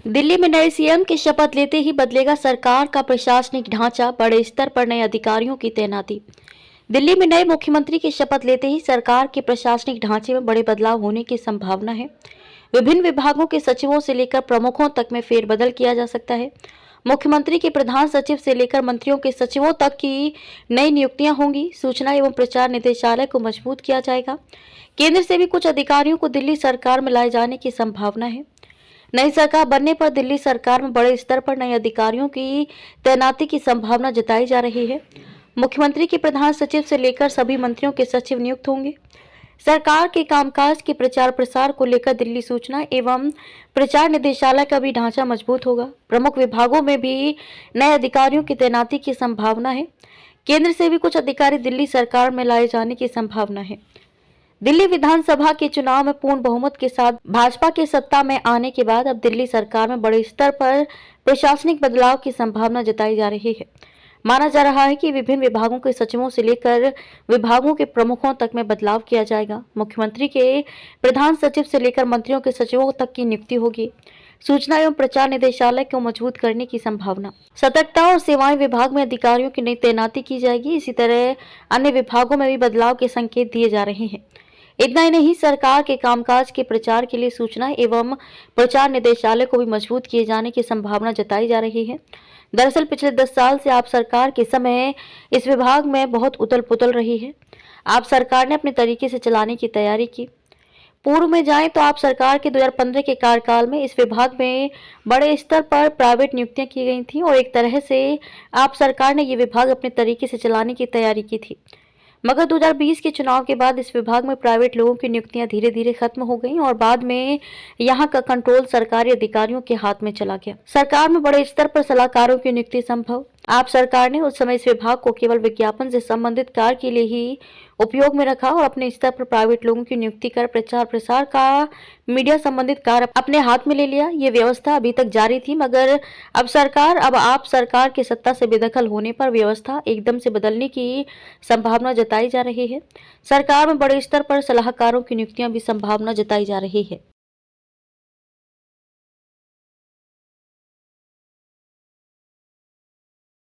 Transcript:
दिल्ली में नए सीएम की शपथ लेते ही बदलेगा सरकार का प्रशासनिक ढांचा, बड़े स्तर पर नए अधिकारियों की तैनाती। दिल्ली में नए मुख्यमंत्री की शपथ लेते ही सरकार के प्रशासनिक ढांचे में बड़े बदलाव होने की संभावना है। विभिन्न विभागों के सचिवों से लेकर प्रमुखों तक में फेरबदल किया जा सकता है। मुख्यमंत्री के प्रधान सचिव से लेकर मंत्रियों के सचिवों तक की नई नियुक्तियां होंगी। सूचना एवं प्रचार निदेशालय को मजबूत किया जाएगा। केंद्र से भी कुछ अधिकारियों को दिल्ली सरकार में लाए जाने की संभावना है। नई सरकार बनने पर दिल्ली सरकार में बड़े स्तर पर नए अधिकारियों की तैनाती की संभावना जताई जा रही है। मुख्यमंत्री के प्रधान सचिव से लेकर सभी मंत्रियों के सचिव नियुक्त होंगे। सरकार के कामकाज के प्रचार प्रसार को लेकर दिल्ली सूचना एवं प्रचार निदेशालय का भी ढांचा मजबूत होगा। प्रमुख विभागों में भी नए अधिकारियों की तैनाती की संभावना है। केंद्र से भी कुछ अधिकारी दिल्ली सरकार में लाए जाने की संभावना है। दिल्ली विधानसभा के चुनाव में पूर्ण बहुमत के साथ भाजपा के सत्ता में आने के बाद अब दिल्ली सरकार में बड़े स्तर पर प्रशासनिक बदलाव की संभावना जताई जा रही है। माना जा रहा है कि विभिन्न विभागों के सचिवों से लेकर विभागों के प्रमुखों तक में बदलाव किया जाएगा। मुख्यमंत्री के प्रधान सचिव से लेकर मंत्रियों के सचिवों तक की नियुक्ति होगी। सूचना एवं प्रचार निदेशालय को मजबूत करने की संभावना। सतर्कता और सेवाएं विभाग में अधिकारियों की नई तैनाती की जाएगी। इसी तरह अन्य विभागों में भी बदलाव के संकेत दिए जा रहे हैं। इतना ही नहीं, सरकार के कामकाज के प्रचार के लिए सूचना एवं प्रचार निदेशालय को भी मजबूत किए जाने की संभावना जताई जा रही है। दरअसल पिछले 10 साल से आप सरकार के समय इस विभाग में बहुत उथल पुथल रही है। आप सरकार ने अपने तरीके से चलाने की तैयारी की। पूर्व में जाएं तो आप सरकार के 2015 के कार्यकाल में इस विभाग में बड़े स्तर पर प्राइवेट नियुक्तियां की गई थी और एक तरह से आप सरकार ने ये विभाग अपने तरीके से चलाने की तैयारी की थी। मगर 2020 के चुनाव के बाद इस विभाग में प्राइवेट लोगों की नियुक्तियां धीरे धीरे खत्म हो गईं और बाद में यहां का कंट्रोल सरकारी अधिकारियों के हाथ में चला गया। सरकार में बड़े स्तर पर सलाहकारों की नियुक्ति संभव। आप सरकार ने उस समय इस विभाग को केवल विज्ञापन से संबंधित कार्य के लिए ही उपयोग में रखा और अपने स्तर पर प्राइवेट लोगों की नियुक्ति कर प्रचार प्रसार का मीडिया संबंधित कार्य अपने हाथ में ले लिया। ये व्यवस्था अभी तक जारी थी, मगर अब आप सरकार के सत्ता से बेदखल होने पर व्यवस्था एकदम से बदलने की संभावना जताई जा रही है। सरकार में बड़े स्तर पर सलाहकारों की नियुक्तियां भी संभावना जताई जा रही है।